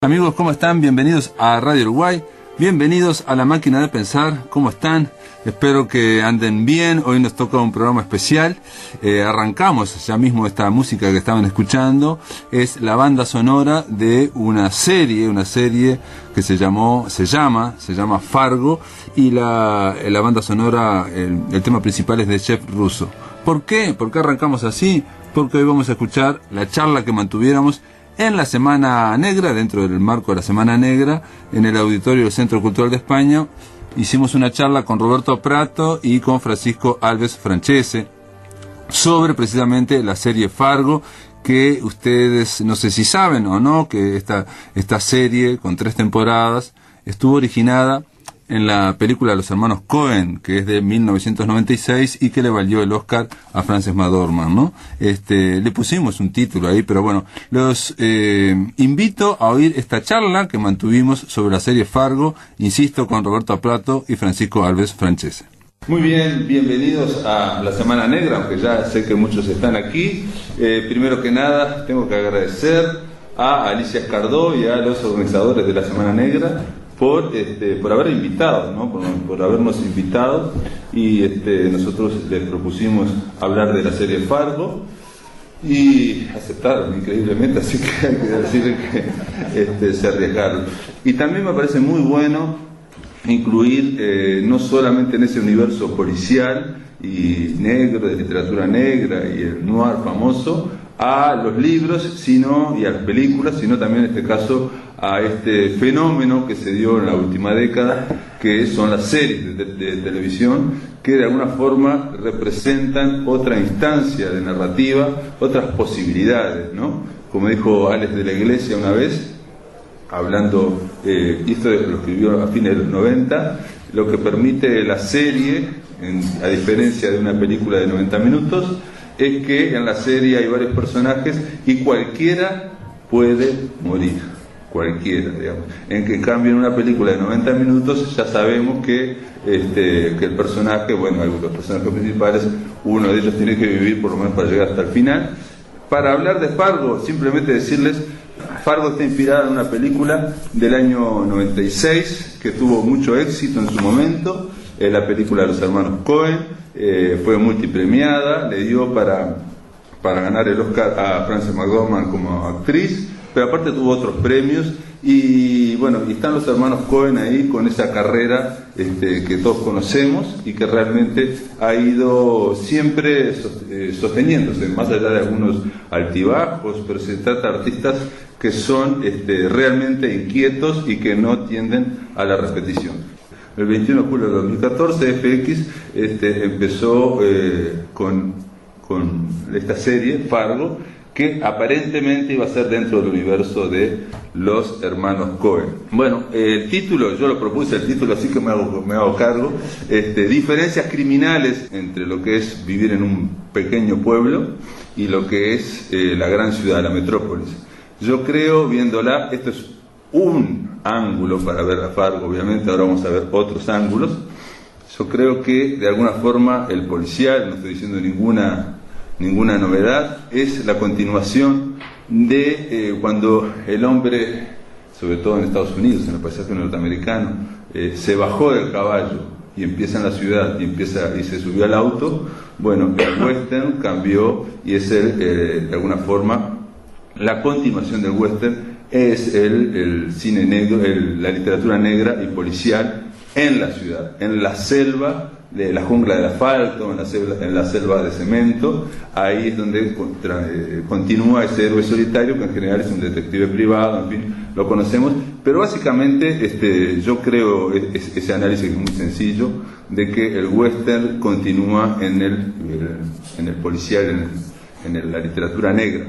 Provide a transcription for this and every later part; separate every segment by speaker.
Speaker 1: Amigos, ¿cómo están? Bienvenidos a Radio Uruguay, bienvenidos a La Máquina de Pensar. ¿Cómo están? Espero que anden bien. Hoy nos toca un programa especial. Arrancamos ya mismo. Esta música que estaban escuchando es la banda sonora de una serie que se llama Fargo, y la banda sonora, el tema principal es de Jeff Russo. ¿Por qué? ¿Por qué arrancamos así? Porque hoy vamos a escuchar la charla que mantuviéramos en la Semana Negra, dentro del marco de la Semana Negra, en el auditorio del Centro Cultural de España. Hicimos una charla con Roberto Prato y con Francisco Alves Francese sobre precisamente la serie Fargo, que ustedes no sé si saben o no, que esta serie con 3 temporadas estuvo originada en la película de los hermanos Coen, que es de 1996 y que le valió el Oscar a Frances McDormand, ¿no? Le pusimos un título ahí, pero bueno, los invito a oír esta charla que mantuvimos sobre la serie Fargo, insisto, con Roberto Prato y Francisco Alves Francese. Muy bien, bienvenidos a la Semana Negra, aunque ya sé que muchos están aquí. Primero que nada, tengo que agradecer a Alicia Escardó y a los organizadores de la Semana Negra por haber invitado, ¿no? por habernos invitado, y nosotros les propusimos hablar de la serie Fargo y aceptaron increíblemente, así que hay que decirle que se arriesgaron. Y también me parece muy bueno incluir no solamente en ese universo policial y negro, de literatura negra y el noir famoso, a los libros y a las películas, sino también en este caso a este fenómeno que se dio en la última década, que son las series de televisión, que de alguna forma representan otra instancia de narrativa, otras posibilidades, ¿no? Como dijo Alex de la Iglesia una vez, hablando, y esto lo escribió a fines de los 90, lo que permite la serie, a diferencia de una película de 90 minutos, es que en la serie hay varios personajes y cualquiera puede morir, cualquiera, digamos. En cambio, en una película de 90 minutos ya sabemos que el personaje, bueno, los personajes principales, uno de ellos tiene que vivir por lo menos para llegar hasta el final. Para hablar de Fargo, simplemente decirles, Fargo está inspirada en una película del año 96 que tuvo mucho éxito en su momento, es la película de los hermanos Coen. Fue multipremiada, le dio para ganar el Oscar a Frances McDormand como actriz, pero aparte tuvo otros premios, y bueno, y están los hermanos Coen ahí con esa carrera que todos conocemos y que realmente ha ido siempre sosteniéndose, más allá de algunos altibajos, pero se trata de artistas que son realmente inquietos y que no tienden a la repetición. El 21 de julio de 2014 FX empezó con esta serie, Fargo, que aparentemente iba a ser dentro del universo de los hermanos Coen. Bueno, el título, yo lo propuse, el título, así que me hago cargo, diferencias criminales entre lo que es vivir en un pequeño pueblo y lo que es la gran ciudad, la metrópolis. Yo creo, viéndola, esto es un ángulo para ver a Fargo, obviamente ahora vamos a ver otros ángulos. Yo creo que de alguna forma el policial, no estoy diciendo ninguna novedad, es la continuación de cuando el hombre, sobre todo en Estados Unidos, en el paisaje norteamericano, se bajó del caballo y empieza en la ciudad y se subió al auto. Bueno, el western cambió y es de alguna forma la continuación del western. Es el cine negro, la literatura negra y policial en la ciudad, en la selva, de la jungla del asfalto, en la selva de cemento. Ahí es donde continúa ese héroe solitario, que en general es un detective privado, en fin, lo conocemos. Pero básicamente yo creo ese análisis es muy sencillo, de que el western continúa en el policial, en la literatura negra.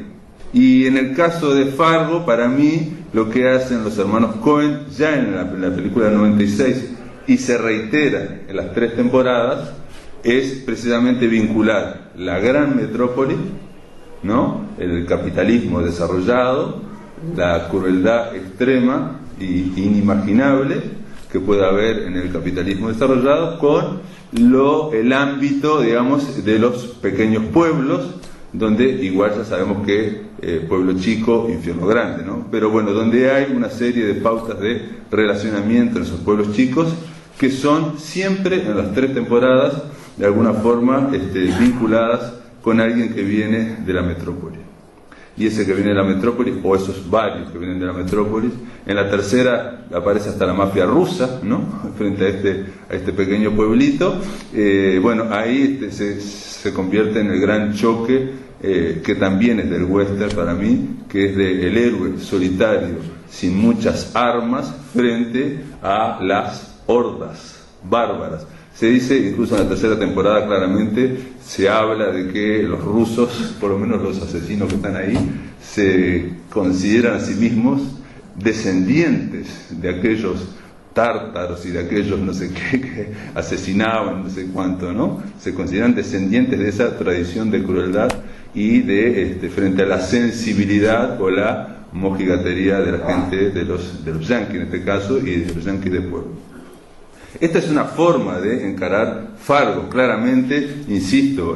Speaker 1: Y en el caso de Fargo, para mí, lo que hacen los hermanos Coen ya en la película del 96 y se reitera en las 3 temporadas, es precisamente vincular la gran metrópoli, ¿no? El capitalismo desarrollado, la crueldad extrema e inimaginable que puede haber en el capitalismo desarrollado, con el ámbito, digamos, de los pequeños pueblos, donde igual ya sabemos que pueblo chico, infierno grande, ¿no? Pero bueno, donde hay una serie de pautas de relacionamiento en esos pueblos chicos que son siempre en las 3 temporadas de alguna forma vinculadas con alguien que viene de la metrópoli. Y ese que viene de la metrópolis, o esos varios que vienen de la metrópolis, en la tercera aparece hasta la mafia rusa, ¿no? Frente a este pequeño pueblito. Bueno, ahí se convierte en el gran choque, que también es del western para mí, que es del héroe solitario, sin muchas armas, frente a las hordas bárbaras. Se dice, incluso en la tercera temporada claramente, se habla de que los rusos, por lo menos los asesinos que están ahí, se consideran a sí mismos descendientes de aquellos tártaros y de aquellos no sé qué que asesinaban, no sé cuánto, ¿no? Se consideran descendientes de esa tradición de crueldad y de frente a la sensibilidad o la mojigatería de la gente de los yanquis en este caso, y de los yanquis de pueblo. Esta es una forma de encarar Fargo, claramente, insisto,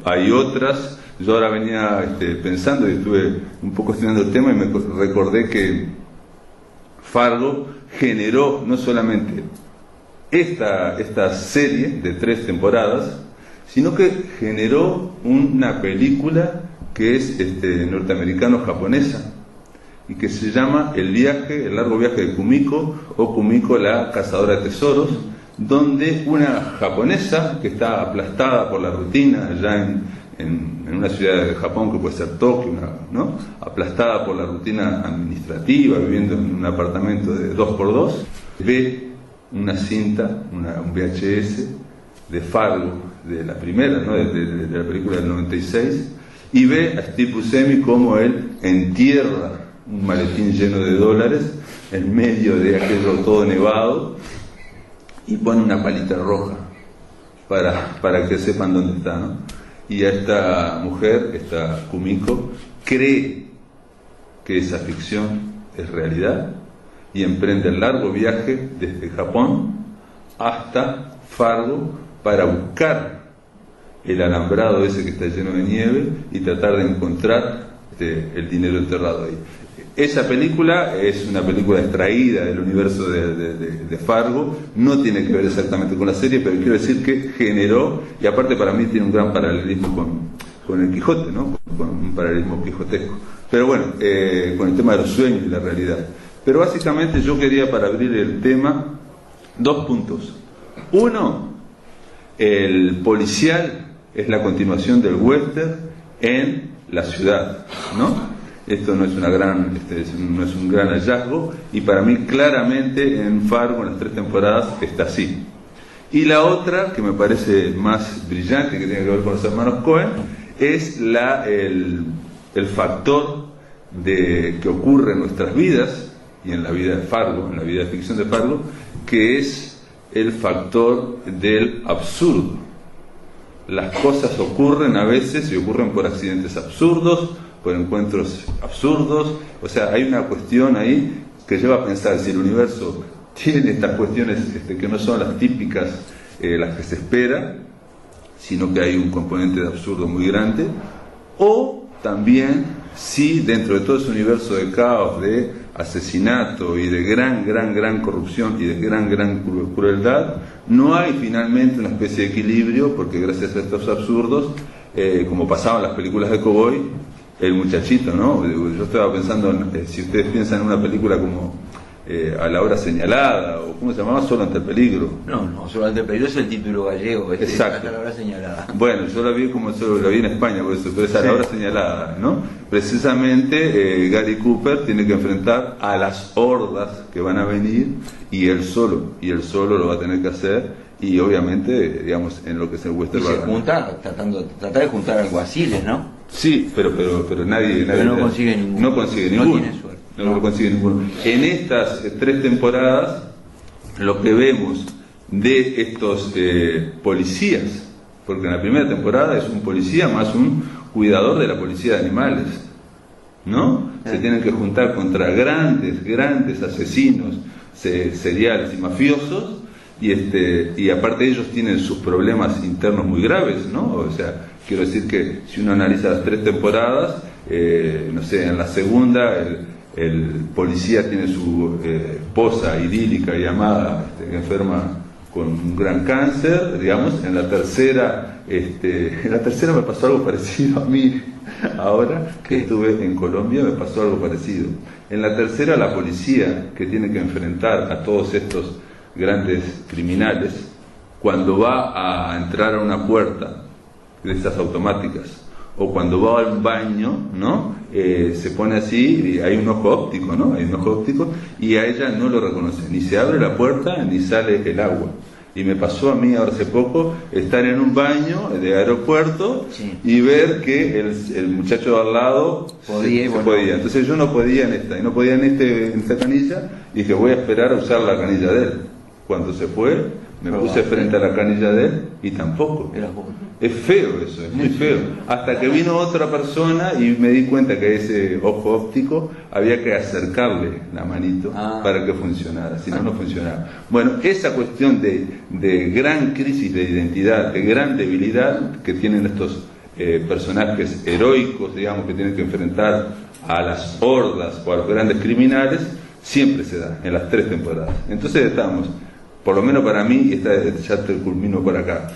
Speaker 1: hay otras. Yo ahora venía pensando y estuve un poco estudiando el tema y me recordé que Fargo generó no solamente esta serie de 3 temporadas, sino que generó una película que es norteamericano-japonesa, y que se llama El largo viaje de Kumiko, o Kumiko la cazadora de tesoros, donde una japonesa que está aplastada por la rutina allá en una ciudad de Japón que puede ser Tokio, ¿no? Aplastada por la rutina administrativa, viviendo en un apartamento de 2x2, ve una cinta, un VHS de Fargo, de la primera, ¿no? de la película del 96, y ve a Steve Buscemi como él entierra un maletín lleno de dólares en medio de aquello todo nevado y pone una palita roja para que sepan dónde está, ¿no? Y a esta mujer, esta Kumiko, cree que esa ficción es realidad y emprende el largo viaje desde Japón hasta Fargo para buscar el alambrado ese que está lleno de nieve y tratar de encontrar el dinero enterrado ahí. Esa película es una película extraída del universo de Fargo, no tiene que ver exactamente con la serie, pero quiero decir que generó, y aparte para mí tiene un gran paralelismo con el Quijote, ¿no? Con un paralelismo quijotesco. Pero bueno, con el tema de los sueños y la realidad. Pero básicamente yo quería, para abrir el tema, 2 puntos. Uno, el policial es la continuación del western en la ciudad, ¿no? Esto no es no es un gran hallazgo, y para mí claramente en Fargo, en las 3 temporadas, está así. Y la otra, que me parece más brillante, que tiene que ver con los hermanos Coen, es el factor que ocurre en nuestras vidas, y en la vida de Fargo, en la vida de ficción de Fargo, que es el factor del absurdo. Las cosas ocurren a veces, y ocurren por accidentes absurdos, por encuentros absurdos. O sea, hay una cuestión ahí que lleva a pensar si el universo tiene estas cuestiones que no son las típicas, las que se espera, sino que hay un componente de absurdo muy grande, o también si dentro de todo ese universo de caos, de asesinato y de gran corrupción y de gran crueldad, no hay finalmente una especie de equilibrio, porque gracias a estos absurdos, como pasaba en las películas de cowboy, el muchachito, ¿no? Yo estaba pensando, si ustedes piensan en una película como A la hora señalada, o ¿cómo se llamaba? Solo ante el peligro.
Speaker 2: No, Solo ante el peligro es el título gallego,
Speaker 1: exacto.
Speaker 2: A la hora señalada.
Speaker 1: Bueno, yo la vi la vi en España, por eso, pero es A la hora señalada, ¿no? Precisamente Gary Cooper tiene que enfrentar a las hordas que van a venir, y él solo lo va a tener que hacer, y obviamente, digamos, en lo que es el western.
Speaker 2: Y se junta, trata de juntar alguaciles, ¿no?
Speaker 1: Sí, pero nadie
Speaker 2: no consigue ninguno.
Speaker 1: No consigue ninguno.
Speaker 2: No tiene suerte.
Speaker 1: No lo consigue ninguno. En estas 3 temporadas, lo que vemos de estos policías, porque en la primera temporada es un policía más un cuidador de la policía de animales, ¿no? Se tienen que juntar contra grandes asesinos seriales y mafiosos, y aparte ellos tienen sus problemas internos muy graves, ¿no? O sea, quiero decir que si uno analiza las 3 temporadas, no sé, en la segunda el policía tiene su esposa idílica y amada, enferma con un gran cáncer, digamos. En la tercera me pasó algo parecido a mí. Ahora que estuve en Colombia me pasó algo parecido. En la tercera, la policía, que tiene que enfrentar a todos estos grandes criminales, cuando va a entrar a una puerta de estas automáticas o cuando va al baño, ¿no? Se pone así, y hay un ojo óptico, ¿no? Hay un ojo óptico, y a ella no lo reconoce, ni se abre la puerta ni sale el agua. Y me pasó a mí ahora hace poco estar en un baño de aeropuerto, sí, y ver que el muchacho de al lado podía. Entonces yo no podía en esta, y no podía en esta canilla, y dije, voy a esperar a usar la canilla de él. Cuando se fue, me puse frente a la canilla de él y tampoco. Es feo eso, es muy feo. Hasta que vino otra persona y me di cuenta que ese ojo óptico había que acercarle la manito para que funcionara, si no, no funcionaba. Bueno, esa cuestión de gran crisis de identidad, de gran debilidad que tienen estos personajes heroicos, digamos, que tienen que enfrentar a las hordas o a los grandes criminales, siempre se da en las 3 temporadas. Entonces estamos, por lo menos para mí, ya te culmino por acá,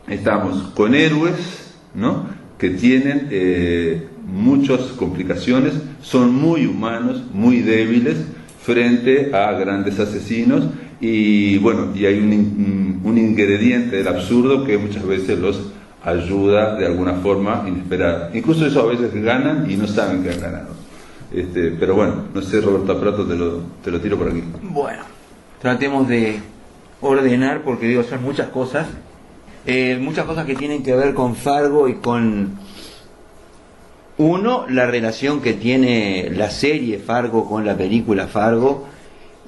Speaker 1: estamos con héroes, ¿no?, que tienen muchas complicaciones, son muy humanos, muy débiles frente a grandes asesinos, y bueno, y hay un ingrediente del absurdo que muchas veces los ayuda de alguna forma inesperada. Incluso eso a veces ganan y no saben que han ganado. Pero bueno, no sé, Roberto Prato, te lo tiro por aquí.
Speaker 3: Bueno, tratemos de ordenar, porque digo, son muchas cosas que tienen que ver con Fargo y con, uno, la relación que tiene la serie Fargo con la película Fargo,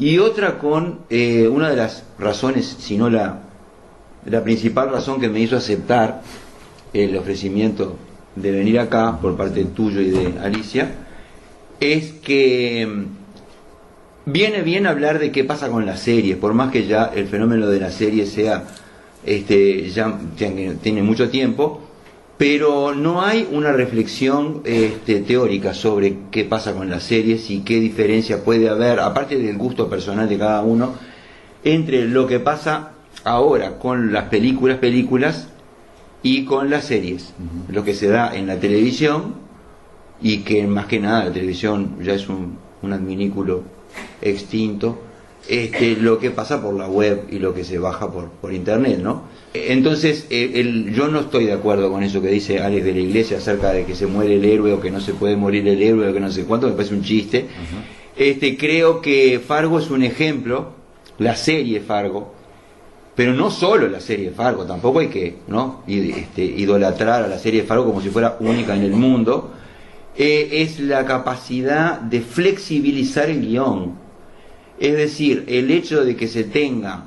Speaker 3: y otra con una de las razones, si no la principal razón que me hizo aceptar el ofrecimiento de venir acá por parte tuyo y de Alicia, es que viene bien hablar de qué pasa con las series, por más que ya el fenómeno de la serie sea ya tiene mucho tiempo, pero no hay una reflexión teórica sobre qué pasa con las series y qué diferencia puede haber, aparte del gusto personal de cada uno, entre lo que pasa ahora con las películas y con las series. Lo que se da en la televisión, y que más que nada la televisión ya es un adminículo extinto, lo que pasa por la web y lo que se baja por internet, ¿no? Entonces yo no estoy de acuerdo con eso que dice Alex de la Iglesia acerca de que se muere el héroe o que no se puede morir el héroe o que no sé cuánto, me parece un chiste. Creo que Fargo es un ejemplo, la serie Fargo, pero no solo la serie Fargo, tampoco hay que, ¿no?, idolatrar a la serie Fargo como si fuera única en el mundo. Es la capacidad de flexibilizar el guión, es decir, el hecho de que se tenga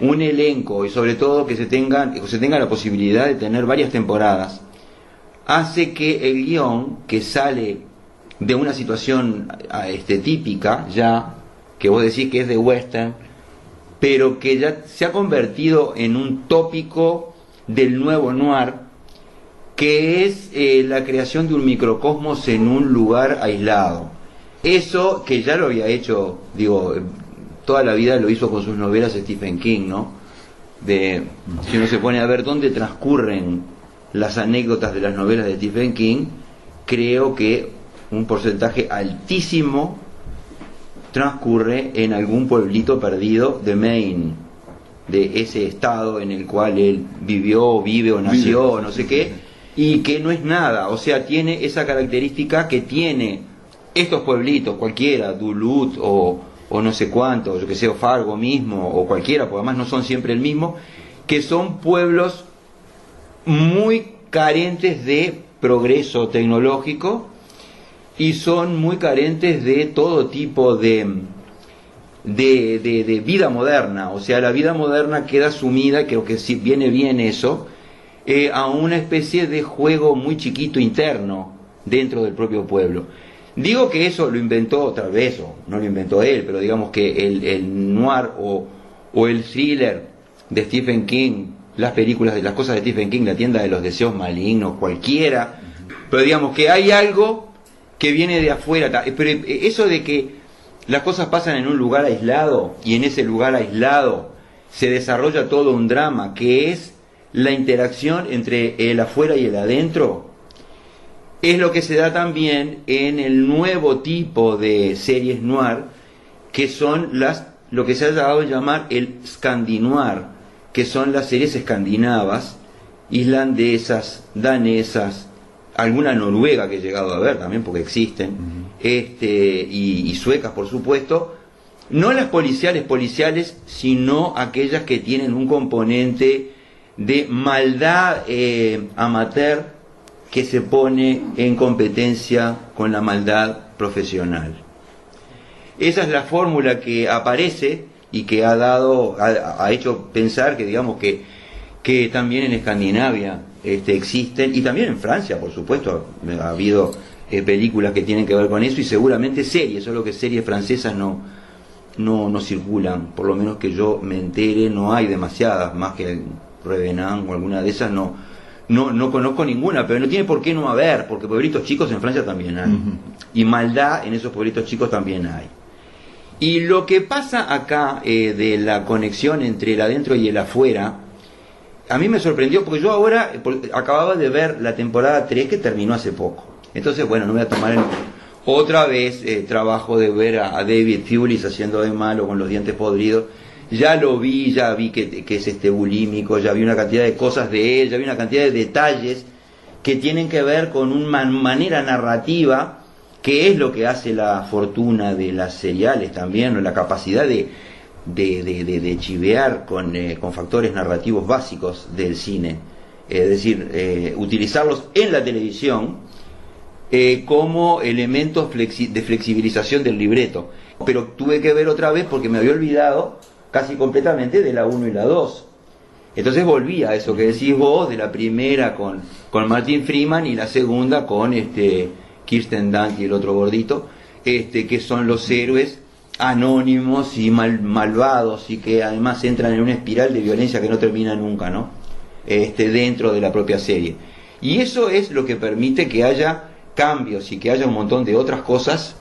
Speaker 3: un elenco y sobre todo que se tenga la posibilidad de tener varias temporadas, hace que el guión, que sale de una situación típica ya, que vos decís que es de western, pero que ya se ha convertido en un tópico del nuevo noir, que es la creación de un microcosmos en un lugar aislado. Eso que ya lo había hecho, digo, toda la vida lo hizo con sus novelas Stephen King, ¿no? Si uno se pone a ver dónde transcurren las anécdotas de las novelas de Stephen King, creo que un porcentaje altísimo transcurre en algún pueblito perdido de Maine, de ese estado en el cual él vivió, vive o nació, o no sé qué, y que no es nada, o sea, tiene esa característica que tiene estos pueblitos, cualquiera, Duluth o no sé cuánto, yo que sé, o Fargo mismo, o cualquiera, porque además no son siempre el mismo, que son pueblos muy carentes de progreso tecnológico y son muy carentes de todo tipo de vida moderna. O sea, la vida moderna queda sumida, creo que sí viene bien eso, a una especie de juego muy chiquito interno dentro del propio pueblo. Digo que eso lo inventó otra vez, o no lo inventó él, pero digamos que el noir o o el thriller de Stephen King, las películas de las cosas de Stephen King, La tienda de los deseos malignos, cualquiera, pero digamos que hay algo que viene de afuera, pero eso de que las cosas pasan en un lugar aislado y en ese lugar aislado se desarrolla todo un drama que es la interacción entre el afuera y el adentro, es lo que se da también en el nuevo tipo de series noir, que son lo que se ha dado a llamar el scandinoir, que son las series escandinavas, islandesas, danesas, alguna noruega que he llegado a ver también porque existen, y suecas por supuesto, no las policiales, sino aquellas que tienen un componente de maldad amateur que se pone en competencia con la maldad profesional. Esa es la fórmula que aparece y que ha hecho pensar que digamos que también en Escandinavia existen, y también en Francia por supuesto ha habido películas que tienen que ver con eso, y seguramente series, solo que series francesas no circulan, por lo menos que yo me entere, no hay demasiadas, más que Revenant o alguna de esas, no conozco ninguna, pero no tiene por qué no haber, porque pueblitos chicos en Francia también hay, y maldad en esos pueblitos chicos también hay. Y lo que pasa acá de la conexión entre el adentro y el afuera, a mí me sorprendió, porque yo ahora acababa de ver la temporada 3 que terminó hace poco. Entonces, bueno, no voy a tomar otra vez trabajo de ver a David Thewlis haciendo de malo con los dientes podridos. Ya lo vi, ya vi que es bulímico, ya vi una cantidad de cosas de él, ya vi una cantidad de detalles que tienen que ver con una manera narrativa, que es lo que hace la fortuna de las seriales también, o la capacidad de chivear con factores narrativos básicos del cine, es decir, utilizarlos en la televisión como elementos de flexibilización del libreto. Pero tuve que ver otra vez porque me había olvidado casi completamente de la 1 y la 2. Entonces volví a eso que decís vos, de la primera con Martin Freeman y la segunda con Kirsten Dunst y el otro gordito, que son los héroes anónimos y malvados, y que además entran en una espiral de violencia que no termina nunca, ¿no? Dentro de la propia serie. Y eso es lo que permite que haya cambios y que haya un montón de otras cosas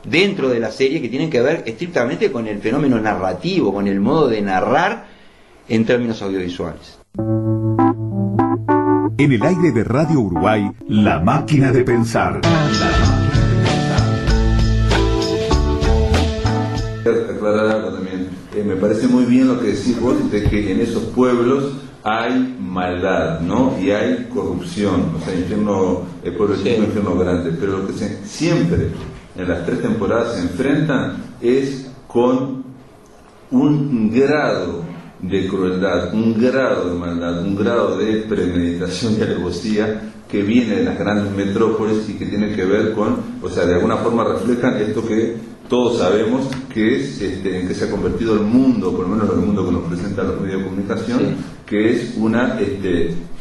Speaker 3: dentro de la serie que tienen que ver estrictamente con el fenómeno narrativo, con el modo de narrar en términos audiovisuales.
Speaker 4: En el aire de Radio Uruguay, La Máquina de Pensar.
Speaker 1: Aclarar algo también. Me parece muy bien lo que decís vos, de que en esos pueblos hay maldad, ¿no? Y hay corrupción, o sea, infierno, el pueblo chico, infierno grande. Pero lo que siempre en las 3 temporadas se enfrentan es con un grado de crueldad, un grado de maldad, un grado de premeditación y alevosía que viene de las grandes metrópolis y que tiene que ver con, o sea, de alguna forma reflejan esto que todos sabemos que es en que se ha convertido el mundo, por lo menos el mundo que nos presenta los medios de comunicación, que es una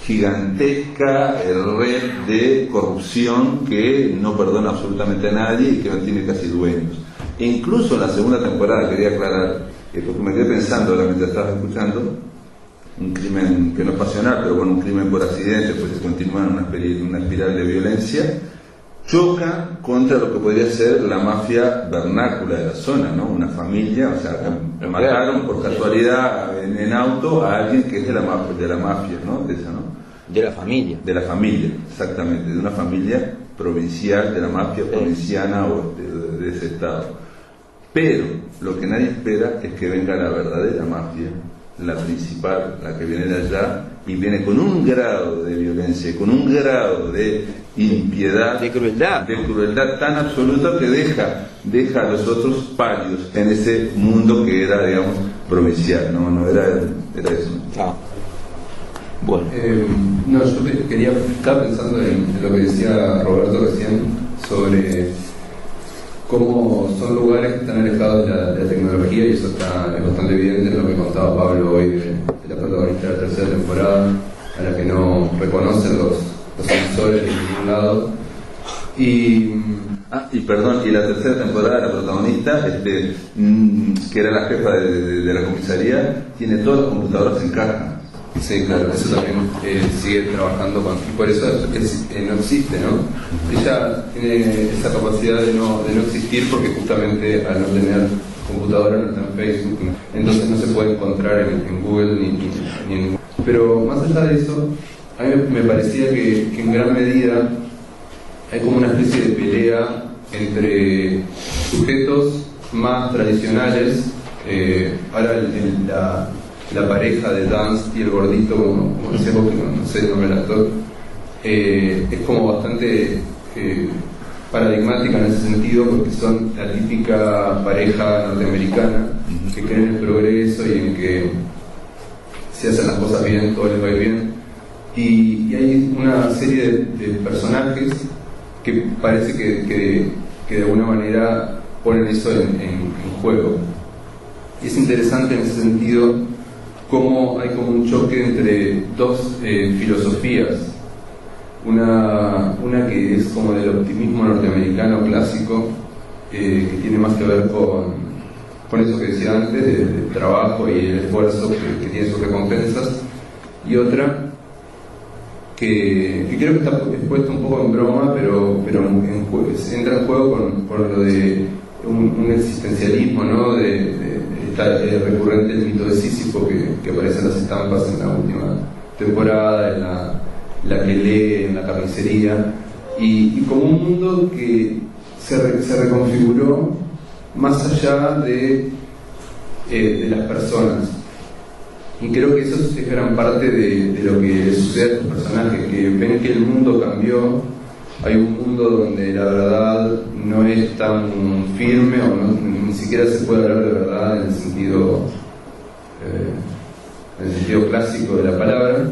Speaker 1: gigantesca red de corrupción que no perdona absolutamente a nadie y que no tiene casi dueños. E incluso en la segunda temporada, quería aclarar, porque me quedé pensando ahora mientras estaba escuchando, un crimen que no es pasional, pero bueno, un crimen por accidente, pues se continúa en una espiral de violencia, choca contra lo que podría ser la mafia vernácula de la zona, ¿no? Una familia, o sea, mataron por casualidad en auto a alguien que es de la mafia, ¿no? De esa, ¿no?
Speaker 3: De la familia.
Speaker 1: De la familia, exactamente, de una familia provincial, de la mafia provinciana o de ese estado. Pero lo que nadie espera es que venga la verdadera mafia, la principal, la que viene de allá, y viene con un grado de violencia, con un grado de impiedad, de crueldad tan absoluta que deja a los otros pálidos en ese mundo que era, digamos, provincial, no era eso.
Speaker 3: Bueno.
Speaker 5: Yo estaba pensando en lo que decía Roberto recién sobre cómo son lugares que están alejados de la tecnología, y eso es bastante evidente en lo que contaba Pablo hoy de la protagonista de la 3ª temporada, a la que no reconocen los sensores de ningún lado. Y
Speaker 1: Y perdón, y la tercera temporada la protagonista, que era la jefa de la comisaría, tiene todas las computadoras en caja.
Speaker 5: Sí, claro, eso también sigue trabajando y por eso no existe, ¿no? Ella tiene esa capacidad de no existir porque justamente al no tener computadora no está en Facebook, entonces no se puede encontrar en Google ni en... Pero más allá de eso, a mí me parecía que en gran medida hay como una especie de pelea entre sujetos más tradicionales. Ahora la pareja de Dance y el gordito, como decías vos, que no sé el nombre del actor, es como bastante paradigmática en ese sentido, porque son la típica pareja norteamericana que cree en el progreso y en que si hacen las cosas bien, todo les va a ir bien. Y hay una serie de personajes que parece que de alguna manera ponen eso en juego. Y es interesante en ese sentido cómo hay como un choque entre dos filosofías. Una que es como del optimismo norteamericano clásico, que tiene más que ver con eso que decía antes, del trabajo y el esfuerzo que tiene sus recompensas, y otra que creo que está expuesta un poco en broma, pero entra en juego con lo de un existencialismo, ¿no? Está recurrente el mito de Sísifo que aparece en las estampas en la última temporada, en la que lee en la carnicería, y como un mundo que se reconfiguró más allá de las personas. Y creo que eso es gran parte de lo que le sucede a estos personajes, que ven que el mundo cambió. Hay un mundo donde la verdad no es tan firme, o ni siquiera se puede hablar de verdad en el sentido clásico de la palabra,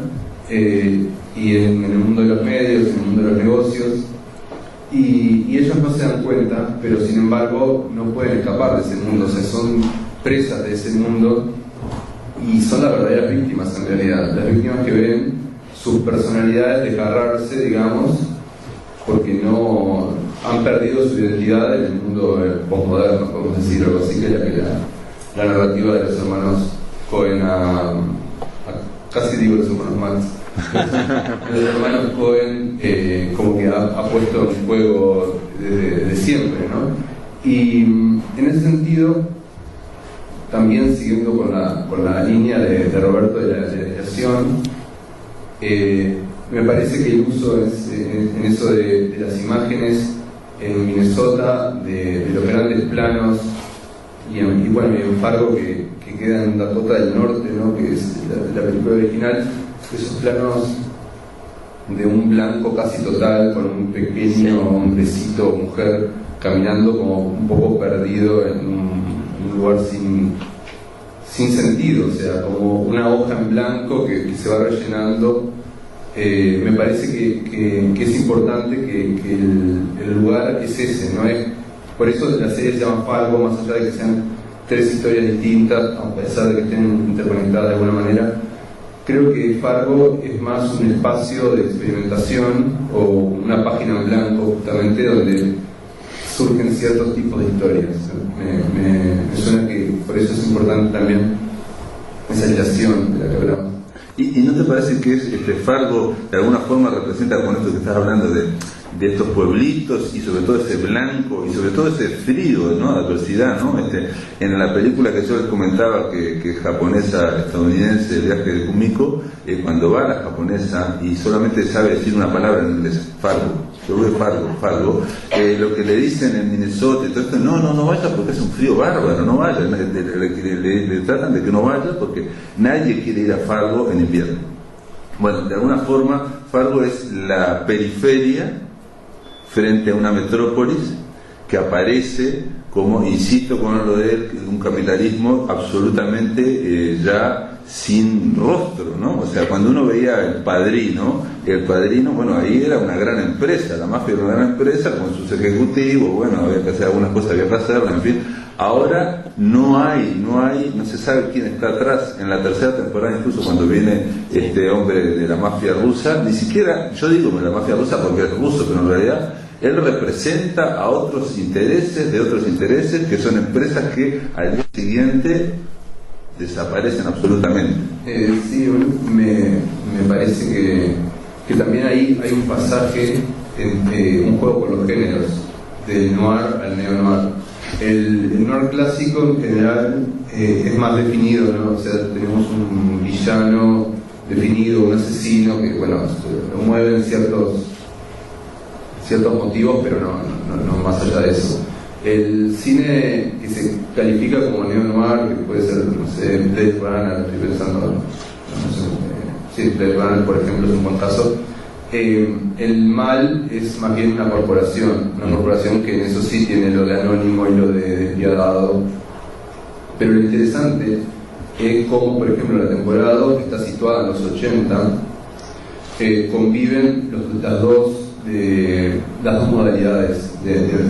Speaker 5: y en el mundo de los medios, en el mundo de los negocios, y ellos no se dan cuenta, pero sin embargo no pueden escapar de ese mundo, o sea, son presas de ese mundo y son las verdaderas víctimas en realidad, las víctimas que ven sus personalidades desgarrarse, digamos, porque no han perdido su identidad en el mundo postmoderno, podemos decir, algo así, que es la narrativa de los hermanos Cohen casi digo los hermanos Marx. Los hermanos Cohen como que ha puesto en juego de siempre, ¿no? Y en ese sentido, también siguiendo con la línea de Roberto de la legislación, me parece que el uso en eso de las imágenes en Minnesota, de los grandes planos, y bueno, en Fargo, que queda en Dakota del Norte, ¿no? Que es la película original, esos planos de un blanco casi total, con un pequeño hombrecito o mujer caminando como un poco perdido en un lugar sin sentido, o sea, como una hoja en blanco que se va rellenando. Me parece que es importante que el lugar es ese, ¿no? Por eso la serie se llama Fargo, más allá de que sean tres historias distintas, a pesar de que estén interconectadas de alguna manera. Creo que Fargo es más un espacio de experimentación o una página en blanco, justamente, donde surgen ciertos tipos de historias. Me suena que por eso es importante también esa relación de la que hablamos.
Speaker 1: ¿Y no te parece que Fargo de alguna forma representa, con esto que estás hablando de estos pueblitos, y sobre todo ese blanco y sobre todo ese frío, ¿no? Adversidad, ¿no? En la película que yo les comentaba, que es japonesa estadounidense, El viaje de Kumiko, cuando va la japonesa y solamente sabe decir una palabra en inglés, Fargo, yo voy Fargo, lo que le dicen en Minnesota y todo esto, no vaya porque es un frío bárbaro, no vaya, le tratan de que no vaya porque nadie quiere ir a Fargo en invierno. Bueno, de alguna forma Fargo es la periferia frente a una metrópolis que aparece como, insisto con lo de un capitalismo absolutamente ya sin rostro, ¿no? O sea, cuando uno veía El Padrino, bueno, ahí era una gran empresa, la mafia era una gran empresa con sus ejecutivos, bueno, había que hacer algunas cosas, había que hacerlas, en fin. Ahora no se sabe quién está atrás. En la tercera temporada, incluso cuando viene este hombre de la mafia rusa, ni siquiera, yo digo de la mafia rusa porque es ruso, pero en realidad él representa a otros intereses, de otros intereses, que son empresas que al día siguiente desaparecen absolutamente.
Speaker 5: Sí, me parece que también ahí hay un pasaje, un juego con los géneros, del noir al neo-noir. El noir clásico en general es más definido, ¿no? O sea, tenemos un villano definido, un asesino que, bueno, lo mueven ciertos motivos, pero no más allá de eso. El cine que se califica como neo-noir, que puede ser, no sé, Blade Runner, estoy pensando, no sé, sí, Blade Runner, por ejemplo, es un buen caso. El mal es más bien una corporación que en eso sí tiene lo de anónimo y lo de despiadado. Pero lo interesante es cómo, por ejemplo, la temporada 2, que está situada en los 80, conviven las dos modalidades,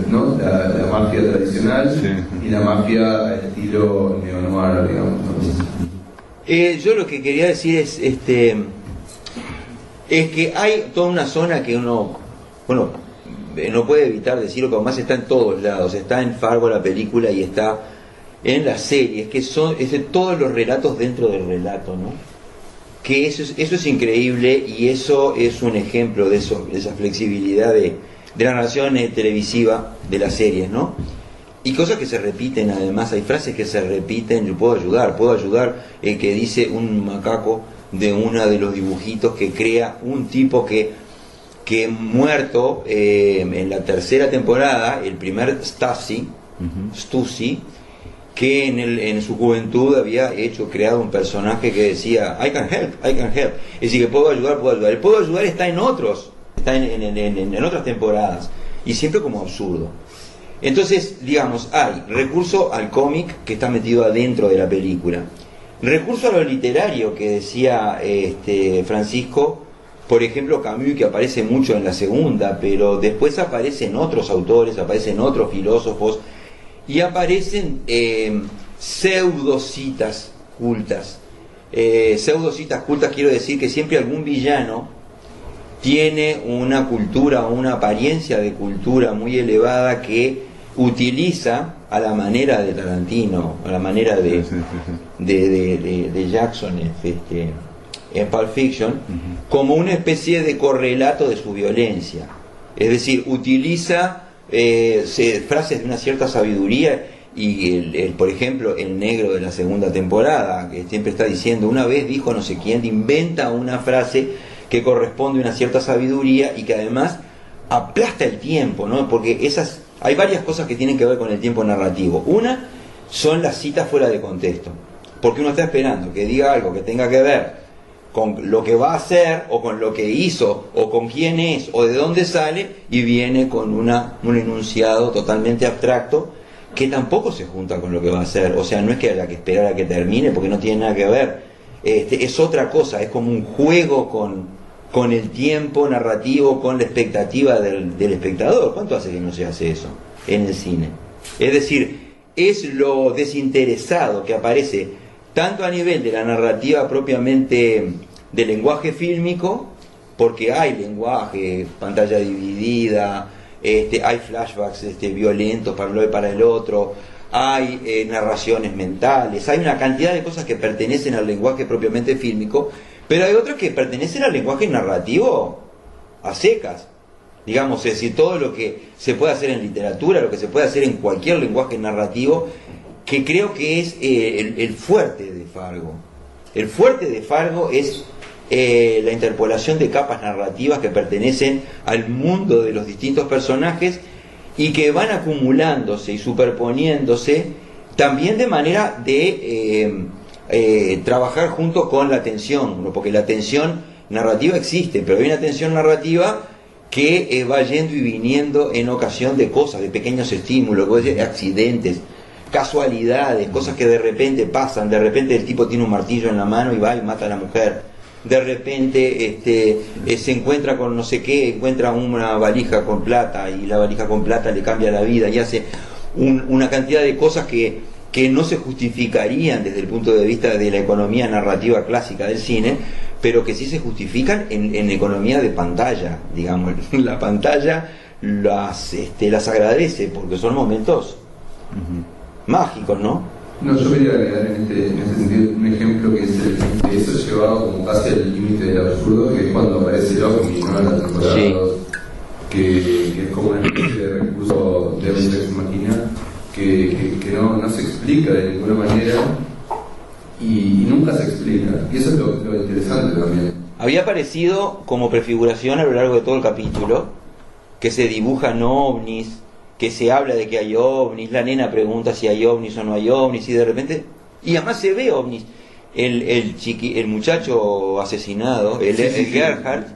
Speaker 5: ¿no? La mafia tradicional, sí, y la mafia al estilo neo-noir, digamos, ¿no?
Speaker 3: Yo lo que quería decir es que hay toda una zona que uno, bueno, no puede evitar decirlo, pero además está en todos lados. Está en Fargo la película y está en las series, que son todos los relatos dentro del relato, ¿no? Que eso es increíble, y eso es un ejemplo de esa flexibilidad de la narración televisiva de las series, ¿no? Y cosas que se repiten, además hay frases que se repiten. Yo puedo ayudar que dice un macaco de uno de los dibujitos que crea un tipo que muerto en la tercera temporada, el primer Stussy, que en su juventud había creado un personaje que decía I can help, es decir, que puedo ayudar. El puedo ayudar está en otras temporadas, y siempre como absurdo. Entonces, digamos, hay recurso al cómic que está metido adentro de la película, recurso a lo literario que decía Francisco, por ejemplo Camus, que aparece mucho en la segunda, pero después aparecen otros autores, aparecen otros filósofos, y aparecen pseudocitas cultas. Pseudocitas cultas quiero decir que siempre algún villano tiene una cultura o una apariencia de cultura muy elevada que utiliza a la manera de Tarantino, a la manera de Jackson en Pulp Fiction, como una especie de correlato de su violencia. Es decir, utiliza frases de una cierta sabiduría, y por ejemplo el negro de la segunda temporada, que siempre está diciendo una vez dijo no sé quién, inventa una frase que corresponde a una cierta sabiduría y que además aplasta el tiempo, ¿no? Porque hay varias cosas que tienen que ver con el tiempo narrativo. Una son las citas fuera de contexto, porque uno está esperando que diga algo que tenga que ver con lo que va a hacer, o con lo que hizo, o con quién es, o de dónde sale, y viene con un enunciado totalmente abstracto que tampoco se junta con lo que va a hacer. O sea, no es que haya que esperar a que termine, porque no tiene nada que ver. Es otra cosa, es como un juego con el tiempo narrativo, con la expectativa del espectador. ¿Cuánto hace que no se hace eso en el cine? Es decir, es lo desinteresado que aparece tanto a nivel de la narrativa propiamente del lenguaje fílmico, porque hay lenguaje, pantalla dividida, hay flashbacks violentos para uno y para el otro, hay narraciones mentales, hay una cantidad de cosas que pertenecen al lenguaje propiamente fílmico, pero hay otras que pertenecen al lenguaje narrativo a secas, digamos. Es decir, todo lo que se puede hacer en literatura, lo que se puede hacer en cualquier lenguaje narrativo, que creo que es el fuerte de Fargo. El fuerte de Fargo es la interpolación de capas narrativas que pertenecen al mundo de los distintos personajes y que van acumulándose y superponiéndose también de manera de trabajar junto con la tensión, ¿no? Porque la tensión narrativa existe, pero hay una tensión narrativa que va yendo y viniendo en ocasión de cosas, de pequeños estímulos, accidentes, casualidades, cosas que de repente pasan. De repente el tipo tiene un martillo en la mano y va y mata a la mujer. De repente se encuentra con no sé qué, encuentra una valija con plata, y la valija con plata le cambia la vida, y hace una cantidad de cosas que no se justificarían desde el punto de vista de la economía narrativa clásica del cine, pero que sí se justifican en economía de pantalla, digamos. La pantalla las agradece, porque son momentos mágicos, ¿no?
Speaker 5: No, yo quería agregar en este sentido un ejemplo que es que eso es llevado como casi al límite del absurdo, que es cuando aparece el ovni, ¿no? En la temporada 2, que es como una especie de recurso de un ex machina que no se explica de ninguna manera y nunca se explica. Y eso es lo interesante también.
Speaker 3: Había aparecido como prefiguración a lo largo de todo el capítulo, que se dibujan ovnis, que se habla de que hay ovnis, la nena pregunta si hay ovnis o no hay ovnis, y de repente, y además se ve ovnis. El muchacho asesinado, Gerhardt,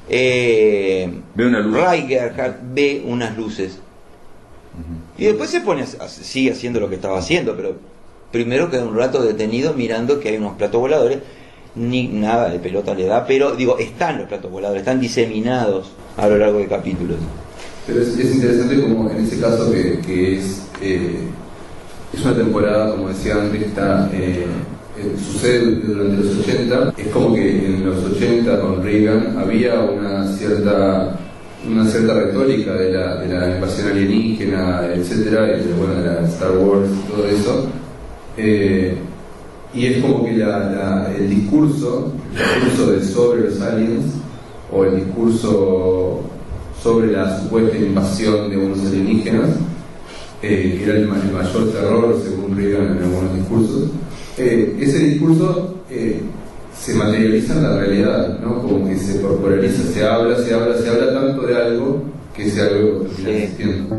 Speaker 1: ve una luz.
Speaker 3: Ray Gerhardt ve unas luces. Y después se pone, sigue haciendo lo que estaba haciendo, pero primero queda un rato detenido mirando que hay unos platos voladores. Ni nada de pelota le da, pero digo, están los platos voladores, están diseminados a lo largo de capítulos.
Speaker 5: Pero es interesante como en ese caso que es una temporada, como decía antes, sucede durante los 80. Es como que en los 80 con Reagan había una cierta retórica de la invasión alienígena, etcétera, y de la Star Wars y todo eso. Y es como que el discurso sobre los aliens, o el discurso sobre la supuesta invasión de unos alienígenas, que era el mayor terror según Reagan en algunos discursos, ese discurso se materializa en la realidad, ¿no? Como que se corporaliza, se habla tanto de algo que ese algo termina existiendo.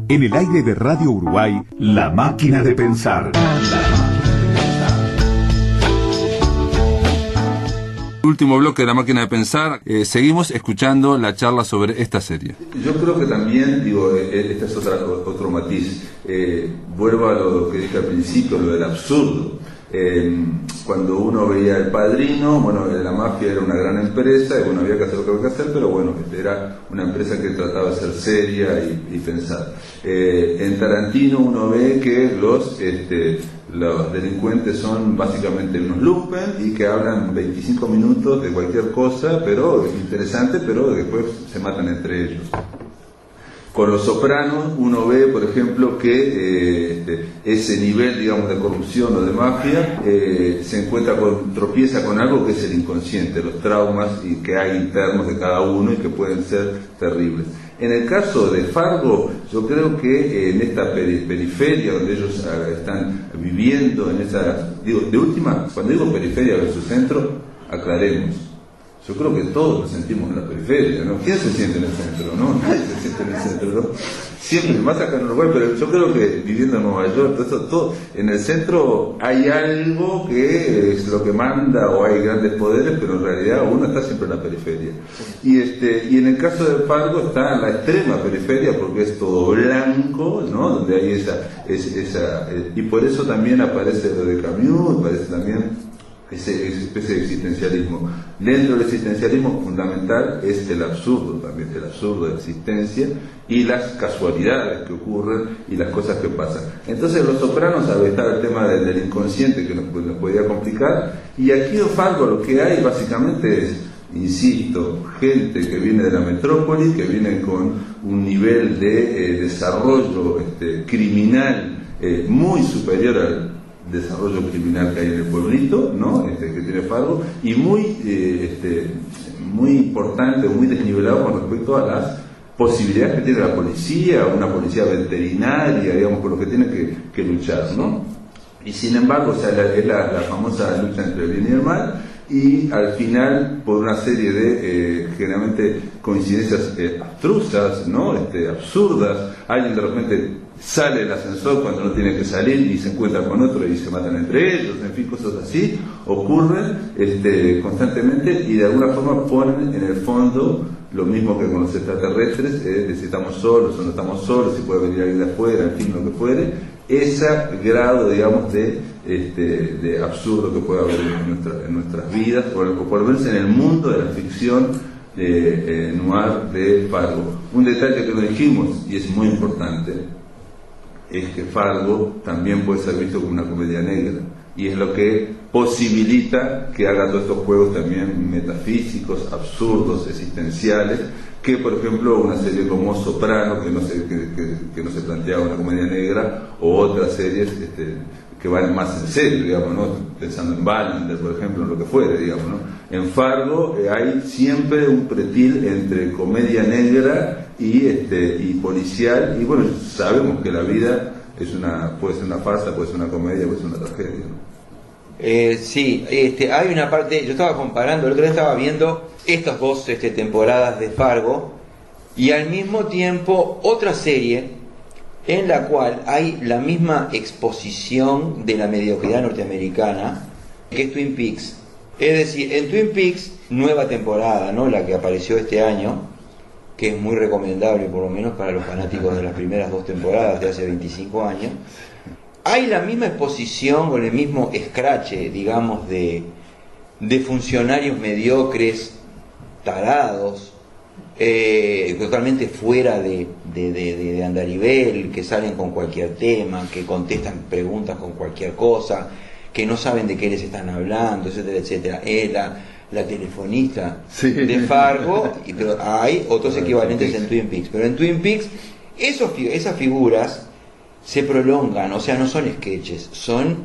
Speaker 4: En el aire de Radio Uruguay, La Máquina de Pensar.
Speaker 1: Último bloque de La Máquina de Pensar. Seguimos escuchando la charla sobre esta serie.
Speaker 6: Yo creo que también, este es otro matiz. Vuelvo a lo que dije al principio, lo del absurdo. Cuando uno veía El Padrino, bueno, la mafia era una gran empresa, y bueno, había que hacer lo que había que hacer, pero bueno, era una empresa que trataba de ser seria y pensar. En Tarantino uno ve que los delincuentes son básicamente unos lumpen y que hablan 25 minutos de cualquier cosa, pero interesante, pero después se matan entre ellos. Con Los Sopranos uno ve, por ejemplo, que ese nivel, digamos, de corrupción o de mafia tropieza con algo que es el inconsciente, los traumas y que hay internos de cada uno y que pueden ser terribles. En el caso de Fargo, yo creo que en esta periferia donde ellos están viviendo, de última, cuando digo periferia versus centro, aclaremos. Yo creo que todos nos sentimos en la periferia, ¿no? ¿Quién se siente en el centro, no? Nadie se siente en el centro, ¿no? Siempre, más acá en Uruguay, pero yo creo que viviendo en Nueva York, todo, en el centro hay algo que es lo que manda, o hay grandes poderes, pero en realidad uno está siempre en la periferia. Y en el caso de Fargo está en la extrema periferia, porque es todo blanco, ¿no? Donde hay y por eso también aparece lo de Camus, aparece también esa especie de existencialismo. Dentro del existencialismo fundamental es el absurdo también, el absurdo de la existencia y las casualidades que ocurren y las cosas que pasan. Entonces Los Sopranos, al estar el tema del inconsciente que nos podía complicar, y aquí en Fargo lo que hay básicamente es, insisto, gente que viene de la metrópoli, que viene con un nivel de desarrollo criminal muy superior al desarrollo criminal que hay en el pueblito, ¿no? Que tiene Fargo, y muy importante, muy desnivelado con respecto a las posibilidades que tiene la policía, una policía veterinaria, digamos, por lo que tiene que luchar, ¿no? Y sin embargo, es la famosa lucha entre el bien y el mal, y al final, por una serie de generalmente coincidencias abstrusas, ¿no? Absurdas, alguien de repente sale del ascensor cuando no tiene que salir y se encuentra con otro y se matan entre ellos, en fin, cosas así ocurren constantemente, y de alguna forma ponen en el fondo lo mismo que con los extraterrestres, de si estamos solos o no estamos solos, si puede venir alguien de afuera, en fin, lo que fuere, ese grado, digamos, de absurdo que puede haber en nuestras vidas, o por verse en el mundo de la ficción noir de Fargo. Un detalle que no dijimos, y es muy importante, es que Fargo también puede ser visto como una comedia negra, y es lo que posibilita que haga todos estos juegos también metafísicos, absurdos, existenciales, que por ejemplo una serie como Soprano, que no se planteaba una comedia negra, o otras series que van más en serio, digamos, ¿no? Pensando en Wallander, por ejemplo, en lo que fuere, digamos, ¿no? En Fargo hay siempre un pretil entre comedia negra y policial, y bueno, sabemos que la vida puede ser una farsa, puede ser una comedia, puede ser una tragedia, ¿no?
Speaker 3: Sí, hay una parte, yo estaba comparando, el otro día estaba viendo estas dos temporadas de Fargo y al mismo tiempo otra serie en la cual hay la misma exposición de la mediocridad norteamericana, que es Twin Peaks. Es decir, en Twin Peaks, nueva temporada, ¿no? La que apareció este año, que es muy recomendable por lo menos para los fanáticos de las primeras dos temporadas de hace 25 años, hay la misma exposición o el mismo escrache, digamos, de funcionarios mediocres, tarados, totalmente fuera de andarivel, que salen con cualquier tema, que contestan preguntas con cualquier cosa, que no saben de qué les están hablando, etcétera, etcétera. La telefonista de Fargo, pero hay otros equivalentes en Twin Peaks. Pero en Twin Peaks, esas figuras se prolongan, o sea, no son sketches, son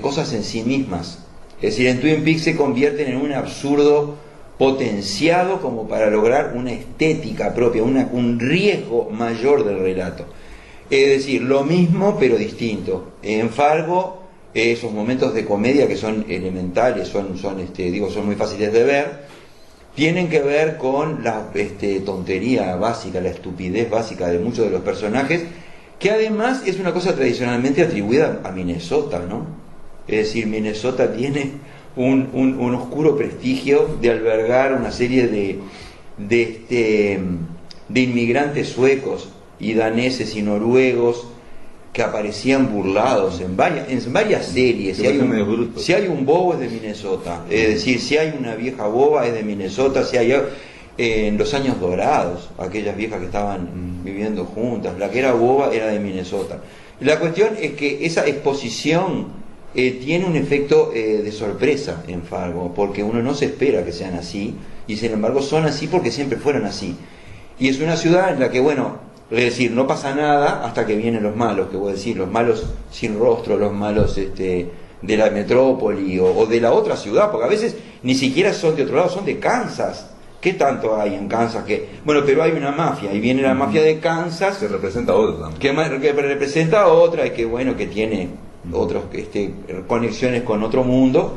Speaker 3: cosas en sí mismas. Es decir, en Twin Peaks se convierten en un absurdo potenciado como para lograr una estética propia, un riesgo mayor del relato. Es decir, lo mismo pero distinto. En Fargo, esos momentos de comedia que son elementales, son muy fáciles de ver, tienen que ver con la tontería básica, la estupidez básica de muchos de los personajes, que además es una cosa tradicionalmente atribuida a Minnesota, ¿no? Es decir, Minnesota tiene un oscuro prestigio de albergar una serie de inmigrantes suecos y daneses y noruegos que aparecían burlados en varias series. Si hay un bobo es de Minnesota, es decir, si hay una vieja boba es de Minnesota, si hay en los años dorados, aquellas viejas que estaban viviendo juntas, la que era boba era de Minnesota. La cuestión es que esa exposición tiene un efecto de sorpresa en Fargo, porque uno no se espera que sean así, y sin embargo son así porque siempre fueron así. Y es una ciudad en la que, bueno, es decir, no pasa nada hasta que vienen los malos, que voy a decir, los malos sin rostro, los malos de la metrópoli o de la otra ciudad, porque a veces ni siquiera son de otro lado, son de Kansas. ¿Qué tanto hay en Kansas? Bueno, pero hay una mafia, y viene la mafia de Kansas,
Speaker 6: que representa a otra también.
Speaker 3: Que representa a otra, y que bueno, que tiene otros conexiones con otro mundo,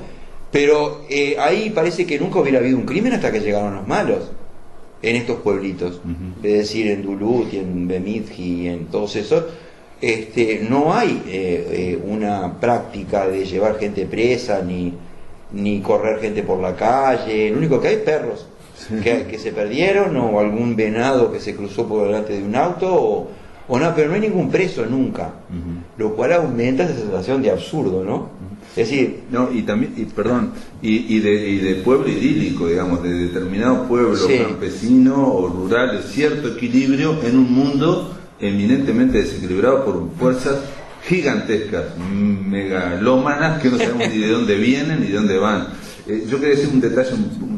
Speaker 3: pero ahí parece que nunca hubiera habido un crimen hasta que llegaron los malos en estos pueblitos, es decir, en Duluth y en Bemidji y en todos esos. No hay una práctica de llevar gente presa ni correr gente por la calle. Lo único que hay es perros que se perdieron, o algún venado que se cruzó por delante de un auto, o no, pero no hay ningún preso nunca, lo cual aumenta esa sensación de absurdo, ¿no? Es decir,
Speaker 6: no, y también, y de pueblo idílico, digamos, de determinado pueblo campesino o rural, de cierto equilibrio en un mundo eminentemente desequilibrado por fuerzas gigantescas, megalómanas, que no sabemos ni de dónde vienen ni de dónde van. Yo quería decir un detalle,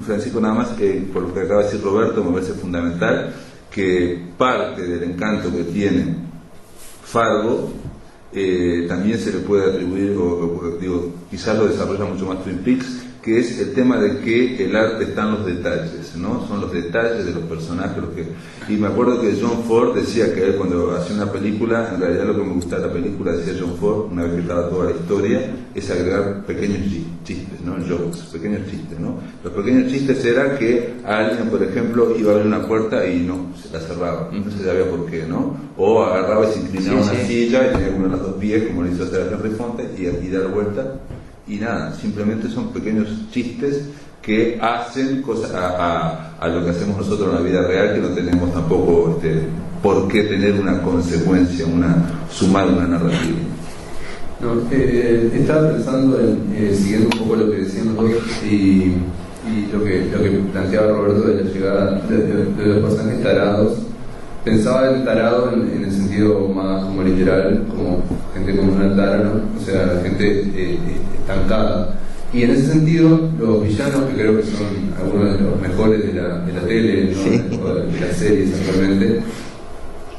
Speaker 6: Francisco, nada más, por lo que acaba de decir Roberto, me parece fundamental, que parte del encanto que tiene Fargo también se le puede atribuir, quizás lo desarrolla mucho más Twin Peaks, que es el tema de que el arte está en los detalles, ¿no? Son los detalles de los personajes y me acuerdo que John Ford decía que él, cuando hacía una película, en realidad lo que me gustaba de la película, decía John Ford, una vez que estaba toda la historia, es agregar pequeños chistes, ¿no? Jokes, pequeños chistes, ¿no? Los pequeños chistes era que alguien, por ejemplo, iba a abrir una puerta y no, se la cerraba, no se sabía por qué, ¿no? O agarraba y se inclinaba una silla y tenía que poner los dos pies, como le hizo hacer a Henry Fonda, y dar vuelta. Y nada, simplemente son pequeños chistes que hacen cosas a lo que hacemos nosotros en la vida real, que no tenemos tampoco por qué tener una consecuencia, sumar una narrativa.
Speaker 5: No, estaba pensando siguiendo un poco lo que decían los dos y lo que planteaba Roberto de la llegada de los personajes tarados. Pensaba en tarado en el sentido más como literal, como gente con una tara, ¿no? O sea, gente estancada. Y en ese sentido, los villanos, que creo que son algunos de los mejores de la tele, ¿no?
Speaker 3: Sí.
Speaker 5: O de las series actualmente,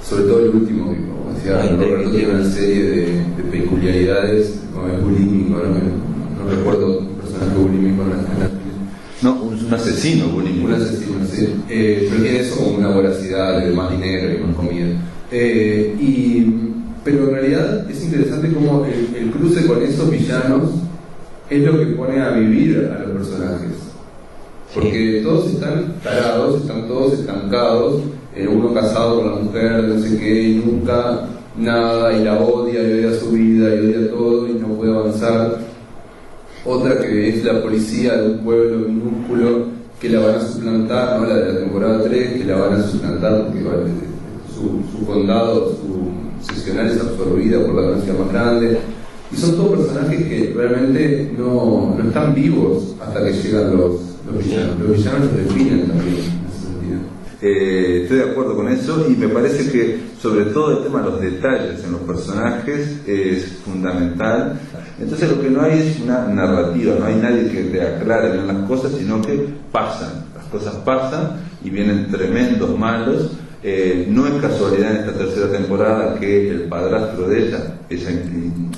Speaker 5: sobre todo el último, como decía Roberto, tiene una serie de peculiaridades, como es bulímico, no recuerdo un personaje bulímico en la
Speaker 6: No, un asesino bulímico.
Speaker 5: un asesino, sí. Pero tiene eso como una voracidad de más dinero y más comida. Pero en realidad es interesante cómo el cruce con esos villanos es lo que pone a vivir a los personajes. Porque todos están tarados, están todos estancados, uno casado con la mujer, no sé qué, y nunca nada, y la odia, y odia su vida, y odia todo, y no puede avanzar. Otra que es la policía de un pueblo minúsculo que la van a suplantar, ¿no? La de la temporada 3, que la van a suplantar porque su condado, su seccional es absorbida por la ganancia más grande. Y son todos personajes que realmente no están vivos hasta que llegan los villanos. Los villanos los definen también en ese sentido.
Speaker 6: Estoy de acuerdo con eso y me parece que sobre todo el tema de los detalles en los personajes es fundamental. Entonces lo que no hay es una narrativa, no hay nadie que te aclare bien las cosas, sino que pasan, las cosas pasan y vienen tremendos malos. No es casualidad en esta tercera temporada que el padrastro de ella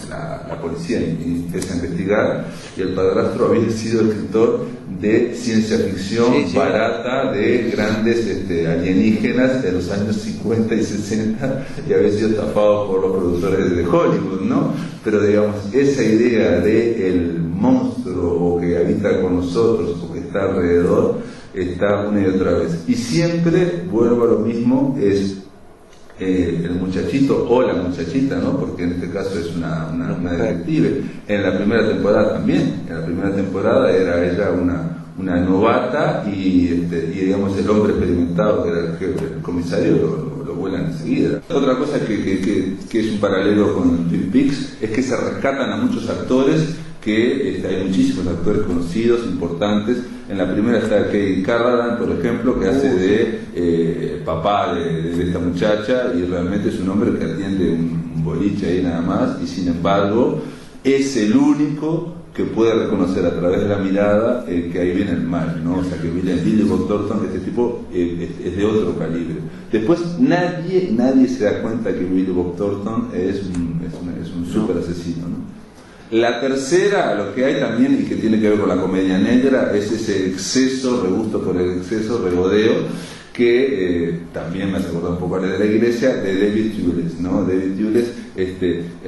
Speaker 6: la policía empieza a investigar, y el padrastro había sido escritor de ciencia ficción barata de grandes alienígenas de los años 50 y 60 y había sido estafado por los productores de Hollywood, ¿no? Pero digamos, esa idea de el monstruo que habita con nosotros o que está alrededor está una y otra vez. Y siempre vuelvo a lo mismo, es el muchachito o la muchachita, ¿no? Porque en este caso es una detective. En la primera temporada también, en la primera temporada era ella una novata y digamos el hombre experimentado que era el jefe, el comisario lo vuelan enseguida. Otra cosa que es un paralelo con Twin Peaks es que se rescatan a muchos actores que hay muchísimos actores conocidos, importantes. En la primera está Kay Carradine, por ejemplo, que hace de papá de esta muchacha, y realmente es un hombre que atiende un boliche ahí nada más, y sin embargo es el único que puede reconocer a través de la mirada que ahí viene el mal, ¿no? O sea, que Billy Bob Thornton, este tipo es de otro calibre. Después nadie se da cuenta que Billy Bob Thornton es un súper asesino, ¿no? La tercera, lo que hay también y que tiene que ver con la comedia negra, es ese exceso, regusto por el exceso, regodeo, que también me hace acordar un poco a la de la iglesia, de David Thewlis, ¿no? David Thewlis,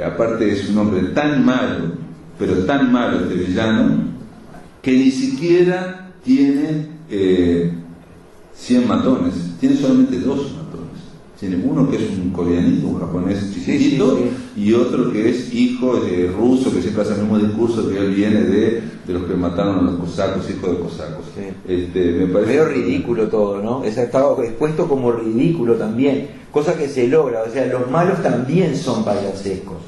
Speaker 6: aparte es un hombre tan malo, pero tan malo este villano, que ni siquiera tiene 100 matones, tiene solamente 2 matones. Tiene uno que es un coreanito, un japonés chiquitito, y otro que es hijo de ruso, que siempre hace el mismo discurso, que él viene de los que mataron a los cosacos, hijo de cosacos. Me parece
Speaker 3: medio ridículo todo, ¿no? Estaba expuesto como ridículo también, cosa que se logra, o sea, los malos también son payasescos.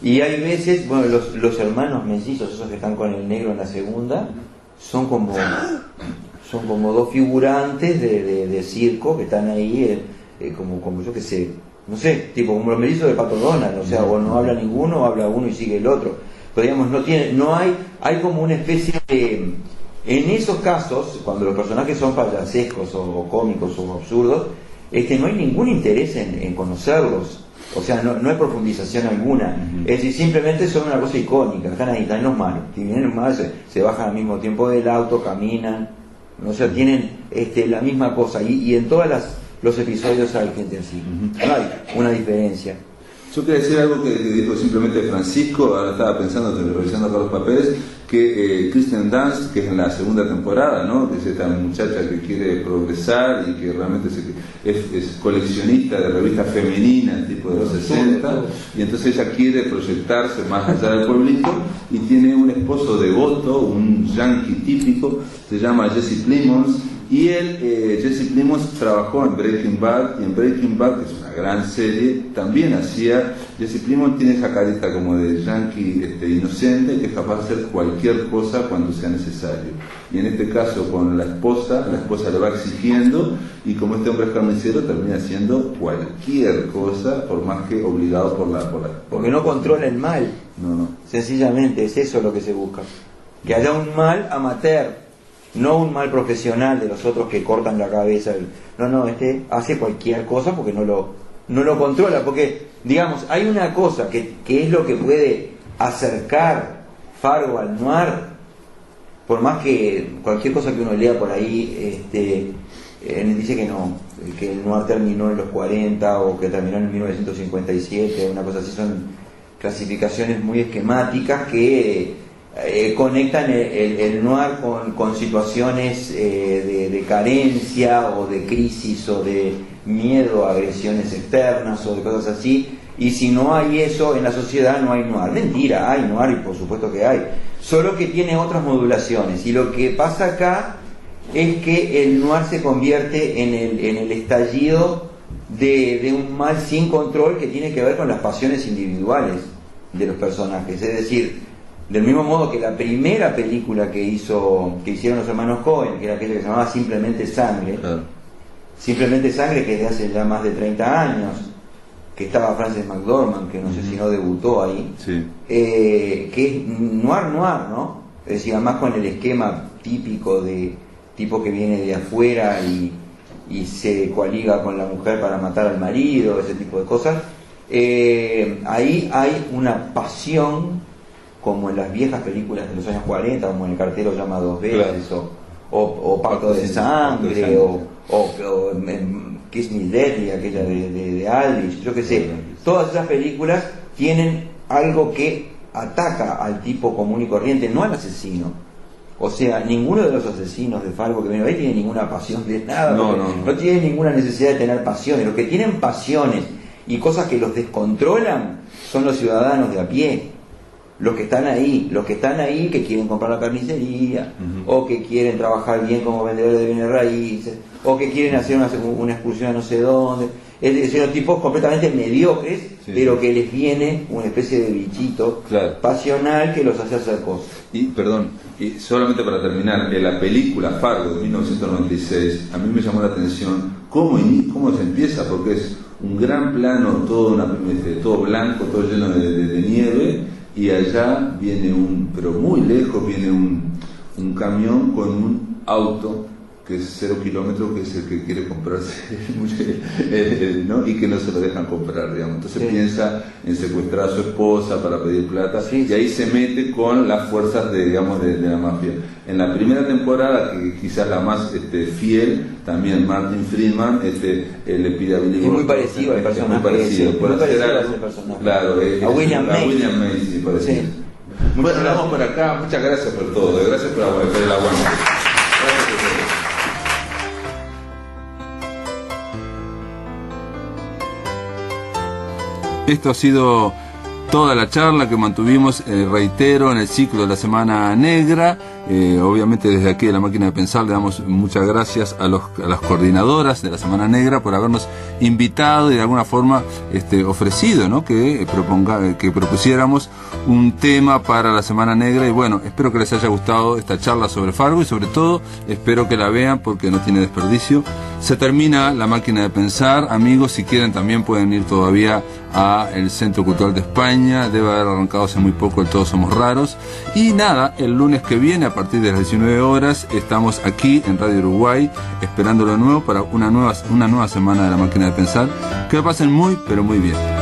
Speaker 3: Y hay veces, bueno, los hermanos mellizos, esos que están con el negro en la segunda, son como dos figurantes de circo que están ahí, como yo que sé, no sé, tipo como los mellizos de Pato Donald, o sea, o no habla ninguno, o habla uno y sigue el otro. Pero digamos, hay como una especie de... En esos casos, cuando los personajes son payasescos o cómicos o absurdos, no hay ningún interés en conocerlos. O sea, no hay profundización alguna. Es decir, simplemente son una cosa icónica. Están ahí, están los malos. Si vienen los malos, se bajan al mismo tiempo del auto, caminan. O sea, tienen la misma cosa. Y en todos los episodios hay gente así. No hay una diferencia.
Speaker 6: Yo quería decir algo que dijo simplemente Francisco, ahora estaba pensando, revisando acá los papeles, que Kristen Dunst, que es en la segunda temporada, ¿no? Que es esta muchacha que quiere progresar y que realmente es coleccionista de revistas femeninas tipo de los 60, y entonces ella quiere proyectarse más allá del pueblito y tiene un esposo devoto, un yankee típico, se llama Jesse Plemons, y Jesse Plemons trabajó en Breaking Bad, y en Breaking Bad, que es una gran serie, también Jesse Plemons tiene esa carita como de yankee inocente, que es capaz de hacer cualquier cosa cuando sea necesario. Y en este caso con la esposa le va exigiendo, y como este hombre es carnicero, termina haciendo cualquier cosa, por más que obligado por
Speaker 3: porque no controla el mal.
Speaker 6: No.
Speaker 3: Sencillamente, es eso lo que se busca. que haya un mal amateur, no un mal profesional de los otros que cortan la cabeza. No, este hace cualquier cosa porque no lo controla, porque digamos, hay una cosa que es lo que puede acercar Fargo al noir, por más que cualquier cosa que uno lea por ahí dice que no, que el noir terminó en los 40 o que terminó en 1957, una cosa así. Son clasificaciones muy esquemáticas que conectan el noir con situaciones de carencia o de crisis o de miedo a agresiones externas o de cosas así, y si no hay eso en la sociedad no hay noir. Mentira, hay noir y por supuesto que hay, solo que tiene otras modulaciones, y lo que pasa acá es que el noir se convierte en el estallido de un mal sin control que tiene que ver con las pasiones individuales de los personajes. Es decir, del mismo modo que la primera película que hicieron los hermanos Coen, que era aquella que se llamaba Simplemente Sangre,
Speaker 6: Claro.
Speaker 3: Simplemente Sangre, que es de hace ya más de 30 años, que estaba Frances McDormand, que no sé si no debutó ahí,
Speaker 6: Sí.
Speaker 3: que es noir, ¿no? Es decir, además con el esquema típico de tipo que viene de afuera y se coaliga con la mujer para matar al marido, ese tipo de cosas. Ahí hay una pasión, como en las viejas películas de los años 40, como en El cartero llama dos veces,
Speaker 6: Claro.
Speaker 3: o Pacto de
Speaker 6: Sí,
Speaker 3: Sangre,
Speaker 6: Pacto de Sangre.
Speaker 3: o Kiss Me Deadly, aquella de Aldrich, yo qué sé. Todas esas películas tienen algo que ataca al tipo común y corriente, no al asesino. O sea, ninguno de los asesinos de Fargo que viene ahí tiene ninguna pasión de nada, no tienen ninguna necesidad de tener pasiones. Los que tienen pasiones y cosas que los descontrolan son los ciudadanos de a pie, los que están ahí que quieren comprar la carnicería, o que quieren trabajar bien como vendedores de bienes raíces, o que quieren hacer una excursión a no sé dónde. Es decir, son tipos completamente mediocres,
Speaker 6: Sí.
Speaker 3: pero que les viene una especie de bichito
Speaker 6: Claro.
Speaker 3: pasional que los hace hacer cosas.
Speaker 6: Y solamente para terminar, en la película Fargo de 1996, a mí me llamó la atención cómo se empieza, porque es un gran plano, todo blanco, todo lleno de nieve, y allá viene pero muy lejos viene un camión con un auto que es 0 kilómetros, que es el que quiere comprarse, ¿no? Y que no se lo dejan comprar, digamos. Entonces
Speaker 3: Sí.
Speaker 6: piensa en secuestrar a su esposa para pedir plata,
Speaker 3: Sí.
Speaker 6: y ahí se mete con las fuerzas de la mafia. En la primera temporada, que quizás la más fiel, también Martin Friedman le pide a Billy
Speaker 3: Es muy
Speaker 6: Bob,
Speaker 3: parecido al personaje
Speaker 6: muy parecido,
Speaker 3: ese,
Speaker 6: por
Speaker 3: muy
Speaker 6: hacer
Speaker 3: parecido a
Speaker 6: algo.
Speaker 3: ese personaje.
Speaker 6: Claro,
Speaker 3: A William Macy.
Speaker 6: Sí, parecido.
Speaker 3: Sí.
Speaker 6: Bueno, nos vamos por acá. Muchas gracias por todo. Gracias por el aguante. Gracias por todo.
Speaker 1: Esto ha sido toda la charla que mantuvimos, reitero, en el ciclo de la Semana Negra. Obviamente desde aquí de la Máquina de Pensar le damos muchas gracias a las coordinadoras de la Semana Negra por habernos invitado y de alguna forma ofrecido, ¿no? que propusiéramos un tema para la Semana Negra. Y bueno, espero que les haya gustado esta charla sobre Fargo, y sobre todo espero que la vean porque no tiene desperdicio. Se termina la Máquina de Pensar, amigos. Si quieren también pueden ir todavía a el Centro Cultural de España, debe haber arrancado hace muy poco el Todos Somos Raros. Y nada, el lunes que viene a partir de las 19 horas estamos aquí en Radio Uruguay esperándolo de nuevo para una nueva semana de la Máquina de Pensar. Que la pasen muy pero muy bien.